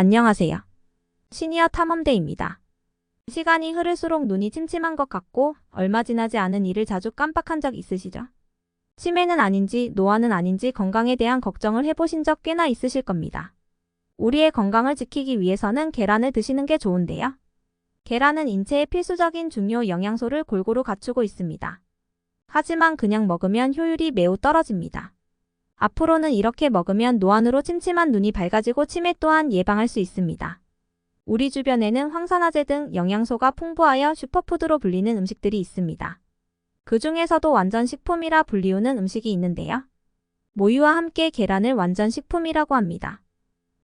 안녕하세요. 시니어 탐험대입니다. 시간이 흐를수록 눈이 침침한 것 같고 얼마 지나지 않은 일을 자주 깜빡한 적 있으시죠? 치매는 아닌지 노화는 아닌지 건강에 대한 걱정을 해보신 적 꽤나 있으실 겁니다. 우리의 건강을 지키기 위해서는 계란을 드시는 게 좋은데요. 계란은 인체에 필수적인 중요 영양소를 골고루 갖추고 있습니다. 하지만 그냥 먹으면 효율이 매우 떨어집니다. 앞으로는 이렇게 먹으면 노안으로 침침한 눈이 밝아지고 치매 또한 예방할 수 있습니다. 우리 주변에는 황산화제 등 영양소가 풍부하여 슈퍼푸드로 불리는 음식들이 있습니다. 그 중에서도 완전식품이라 불리우는 음식이 있는데요. 모유와 함께 계란을 완전식품이라고 합니다.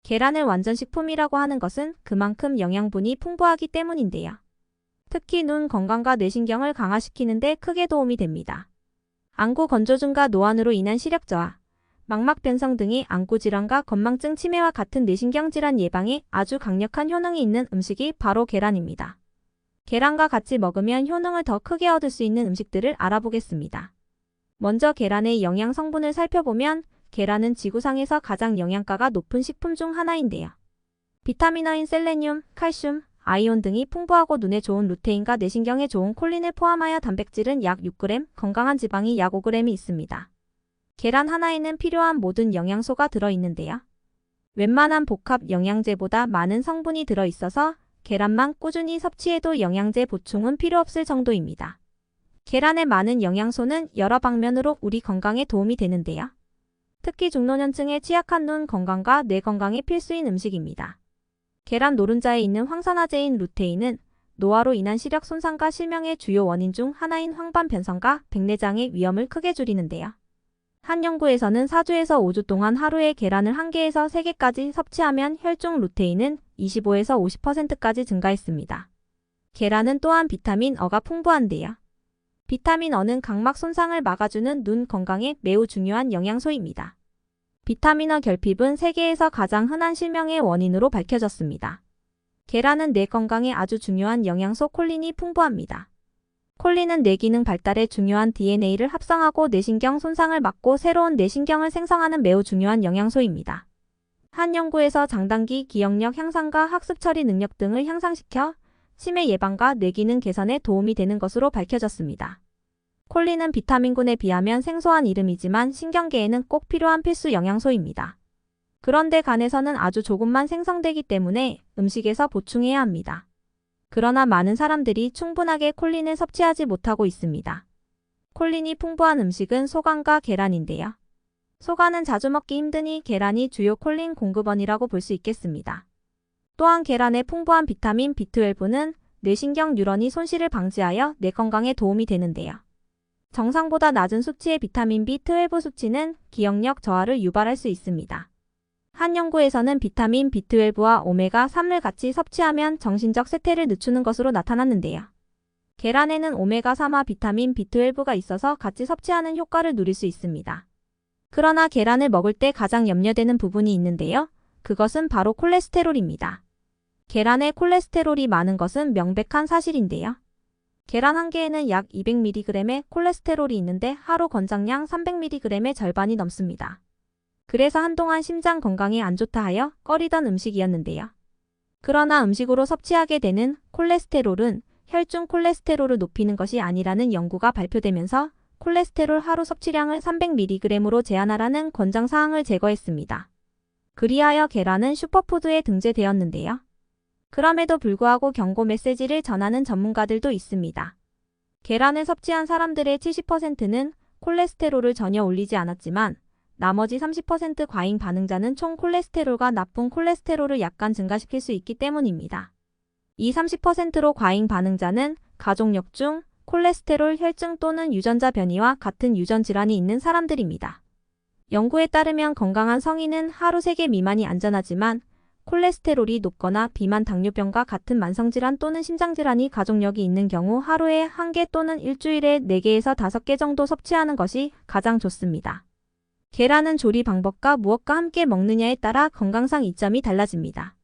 계란을 완전식품이라고 하는 것은 그만큼 영양분이 풍부하기 때문인데요. 특히 눈 건강과 뇌신경을 강화시키는 데 크게 도움이 됩니다. 안구 건조증과 노안으로 인한 시력 저하, 망막변성 등의 안구질환과 건망증 치매와 같은 뇌신경질환 예방에 아주 강력한 효능이 있는 음식이 바로 계란입니다. 계란과 같이 먹으면 효능을 더 크게 얻을 수 있는 음식들을 알아보겠습니다. 먼저 계란의 영양 성분을 살펴보면 계란은 지구상에서 가장 영양가가 높은 식품 중 하나인데요. 비타민어인 셀레늄, 칼슘, 아이온 등이 풍부하고 눈에 좋은 루테인과 뇌신경에 좋은 콜린을 포함하여 단백질은 약 6g, 건강한 지방이 약 5g이 있습니다. 계란 하나에는 필요한 모든 영양소가 들어있는데요. 웬만한 복합 영양제보다 많은 성분이 들어있어서 계란만 꾸준히 섭취해도 영양제 보충은 필요 없을 정도입니다. 계란의 많은 영양소는 여러 방면으로 우리 건강에 도움이 되는데요. 특히 중노년층에 취약한 눈 건강과 뇌 건강에 필수인 음식입니다. 계란 노른자에 있는 황산화제인 루테인은 노화로 인한 시력 손상과 실명의 주요 원인 중 하나인 황반 변성과 백내장의 위험을 크게 줄이는데요. 한 연구에서는 4주에서 5주 동안 하루에 계란을 1개에서 3개까지 섭취하면 혈중 루테인은 25에서 50%까지 증가했습니다. 계란은 또한 비타민 어가 풍부한데요. 비타민 어는 각막 손상을 막아주는 눈 건강에 매우 중요한 영양소입니다. 비타민 어 결핍은 세계에서 가장 흔한 실명의 원인으로 밝혀졌습니다. 계란은 뇌 건강에 아주 중요한 영양소 콜린이 풍부합니다. 콜린은 뇌기능 발달에 중요한 DNA를 합성하고 뇌신경 손상을 막고 새로운 뇌신경을 생성하는 매우 중요한 영양소입니다. 한 연구에서 장단기 기억력 향상과 학습 처리 능력 등을 향상시켜 치매 예방과 뇌기능 개선에 도움이 되는 것으로 밝혀졌습니다. 콜린은 비타민군에 비하면 생소한 이름이지만 신경계에는 꼭 필요한 필수 영양소입니다. 그런데 간에서는 아주 조금만 생성되기 때문에 음식에서 보충해야 합니다. 그러나 많은 사람들이 충분하게 콜린을 섭취하지 못하고 있습니다. 콜린이 풍부한 음식은 소간과 계란인데요. 소간은 자주 먹기 힘드니 계란이 주요 콜린 공급원이라고 볼 수 있겠습니다. 또한 계란의 풍부한 비타민 B12는 뇌신경 뉴런이 손실을 방지하여 뇌 건강에 도움이 되는데요. 정상보다 낮은 수치의 비타민 B12 수치는 기억력 저하를 유발할 수 있습니다. 한 연구에서는 비타민 B12와 오메가3을 같이 섭취하면 정신적 쇠퇴를 늦추는 것으로 나타났는데요. 계란에는 오메가3와 비타민 B12가 있어서 같이 섭취하는 효과를 누릴 수 있습니다. 그러나 계란을 먹을 때 가장 염려되는 부분이 있는데요. 그것은 바로 콜레스테롤입니다. 계란에 콜레스테롤이 많은 것은 명백한 사실인데요. 계란 한 개에는 약 200mg의 콜레스테롤이 있는데 하루 권장량 300mg의 절반이 넘습니다. 그래서 한동안 심장 건강에 안 좋다 하여 꺼리던 음식이었는데요. 그러나 음식으로 섭취하게 되는 콜레스테롤은 혈중 콜레스테롤을 높이는 것이 아니라는 연구가 발표되면서 콜레스테롤 하루 섭취량을 300mg으로 제한하라는 권장사항을 제거했습니다. 그리하여 계란은 슈퍼푸드에 등재되었는데요. 그럼에도 불구하고 경고 메시지를 전하는 전문가들도 있습니다. 계란을 섭취한 사람들의 70%는 콜레스테롤을 전혀 올리지 않았지만 나머지 30% 과잉 반응자는 총 콜레스테롤과 나쁜 콜레스테롤을 약간 증가시킬 수 있기 때문입니다. 이 30%로 과잉 반응자는 가족력 중 콜레스테롤 혈증 또는 유전자 변이와 같은 유전 질환이 있는 사람들입니다. 연구에 따르면 건강한 성인은 하루 3개 미만이 안전하지만 콜레스테롤이 높거나 비만 당뇨병과 같은 만성질환 또는 심장질환이 가족력이 있는 경우 하루에 1개 또는 일주일에 4개에서 5개 정도 섭취하는 것이 가장 좋습니다. 계란은 조리 방법과 무엇과 함께 먹느냐에 따라 건강상 이점이 달라집니다.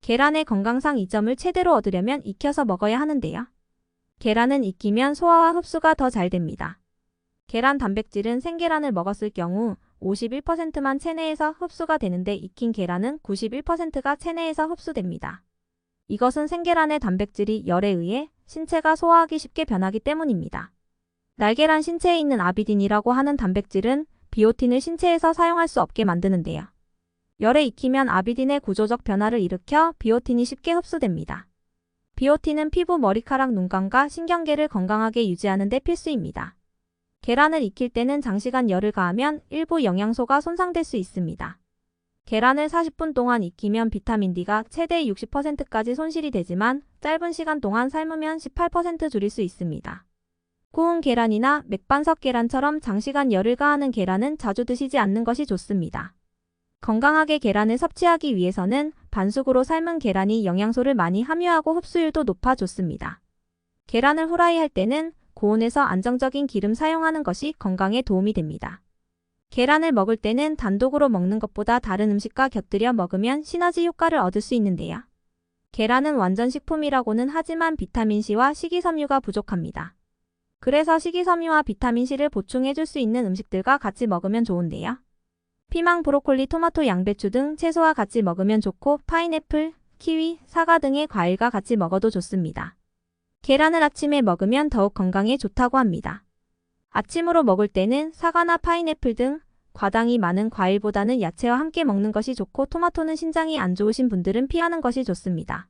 계란의 건강상 이점을 최대로 얻으려면 익혀서 먹어야 하는데요. 계란은 익히면 소화와 흡수가 더 잘 됩니다. 계란 단백질은 생계란을 먹었을 경우 51%만 체내에서 흡수가 되는데 익힌 계란은 91%가 체내에서 흡수됩니다. 이것은 생계란의 단백질이 열에 의해 신체가 소화하기 쉽게 변하기 때문입니다. 날계란 신체에 있는 아비딘이라고 하는 단백질은 비오틴을 신체에서 사용할 수 없게 만드는데요. 열에 익히면 아비딘의 구조적 변화를 일으켜 비오틴이 쉽게 흡수됩니다. 비오틴은 피부, 머리카락, 눈감과 신경계를 건강하게 유지하는 데 필수입니다. 계란을 익힐 때는 장시간 열을 가하면 일부 영양소가 손상될 수 있습니다. 계란을 40분 동안 익히면 비타민 D가 최대 60%까지 손실이 되지만 짧은 시간 동안 삶으면 18% 줄일 수 있습니다. 구운 계란이나 맥반석 계란처럼 장시간 열을 가하는 계란은 자주 드시지 않는 것이 좋습니다. 건강하게 계란을 섭취하기 위해서는 반숙으로 삶은 계란이 영양소를 많이 함유하고 흡수율도 높아 좋습니다. 계란을 후라이할 때는 고온에서 안정적인 기름 사용하는 것이 건강에 도움이 됩니다. 계란을 먹을 때는 단독으로 먹는 것보다 다른 음식과 곁들여 먹으면 시너지 효과를 얻을 수 있는데요. 계란은 완전 식품이라고는 하지만 비타민C와 식이섬유가 부족합니다. 그래서 식이섬유와 비타민C를 보충해줄 수 있는 음식들과 같이 먹으면 좋은데요. 피망, 브로콜리, 토마토, 양배추 등 채소와 같이 먹으면 좋고 파인애플, 키위, 사과 등의 과일과 같이 먹어도 좋습니다. 계란을 아침에 먹으면 더욱 건강에 좋다고 합니다. 아침으로 먹을 때는 사과나 파인애플 등 과당이 많은 과일보다는 야채와 함께 먹는 것이 좋고 토마토는 신장이 안 좋으신 분들은 피하는 것이 좋습니다.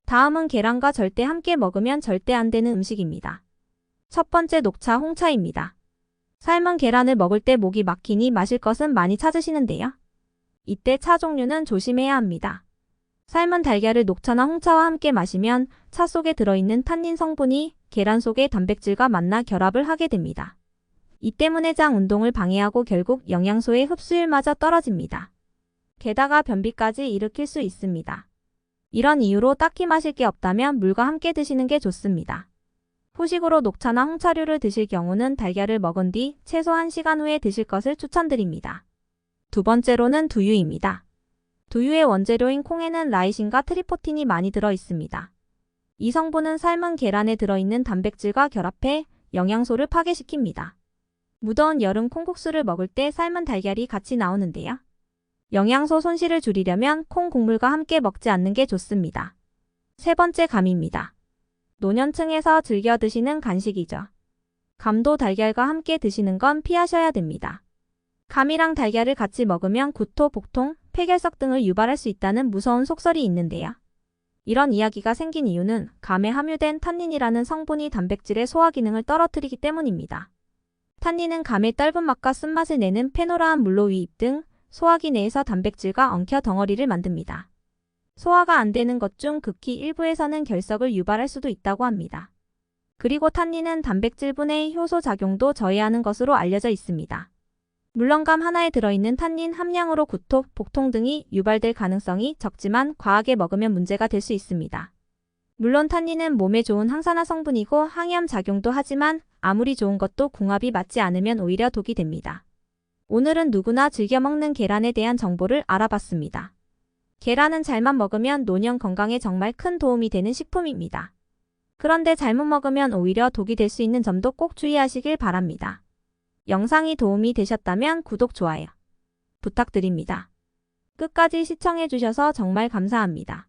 다음은 계란과 절대 함께 먹으면 절대 안 되는 음식입니다. 첫 번째, 녹차, 홍차입니다. 삶은 계란을 먹을 때 목이 막히니 마실 것은 많이 찾으시는데요. 이때 차 종류는 조심해야 합니다. 삶은 달걀을 녹차나 홍차와 함께 마시면 차 속에 들어있는 탄닌 성분이 계란 속의 단백질과 만나 결합을 하게 됩니다. 이 때문에 장 운동을 방해하고 결국 영양소의 흡수율마저 떨어집니다. 게다가 변비까지 일으킬 수 있습니다. 이런 이유로 딱히 마실 게 없다면 물과 함께 드시는 게 좋습니다. 후식으로 녹차나 홍차류를 드실 경우는 달걀을 먹은 뒤 최소 1시간 후에 드실 것을 추천드립니다. 두 번째로는 두유입니다. 두유의 원재료인 콩에는 라이신과 트리포틴이 많이 들어 있습니다. 이 성분은 삶은 계란에 들어있는 단백질과 결합해 영양소를 파괴시킵니다. 무더운 여름 콩국수를 먹을 때 삶은 달걀이 같이 나오는데요. 영양소 손실을 줄이려면 콩 국물과 함께 먹지 않는 게 좋습니다. 세 번째, 감입니다. 노년층에서 즐겨 드시는 간식이죠. 감도 달걀과 함께 드시는 건 피하셔야 됩니다. 감이랑 달걀을 같이 먹으면 구토, 복통, 폐결석 등을 유발할 수 있다는 무서운 속설이 있는데요. 이런 이야기가 생긴 이유는 감에 함유된 탄닌이라는 성분이 단백질의 소화 기능을 떨어뜨리기 때문입니다. 탄닌은 감의 떫은 맛과 쓴맛을 내는 페노라한 물로위입 등 소화기 내에서 단백질과 엉켜 덩어리를 만듭니다. 소화가 안 되는 것 중 극히 일부에서는 결석을 유발할 수도 있다고 합니다. 그리고 탄닌은 단백질분해의 효소 작용도 저해하는 것으로 알려져 있습니다. 물론 감 하나에 들어있는 탄닌 함량으로 구토, 복통 등이 유발될 가능성이 적지만 과하게 먹으면 문제가 될 수 있습니다. 물론 탄닌은 몸에 좋은 항산화 성분이고 항염 작용도 하지만 아무리 좋은 것도 궁합이 맞지 않으면 오히려 독이 됩니다. 오늘은 누구나 즐겨 먹는 계란에 대한 정보를 알아봤습니다. 계란은 잘만 먹으면 노년 건강에 정말 큰 도움이 되는 식품입니다. 그런데 잘못 먹으면 오히려 독이 될 수 있는 점도 꼭 주의하시길 바랍니다. 영상이 도움이 되셨다면 구독, 좋아요 부탁드립니다. 끝까지 시청해주셔서 정말 감사합니다.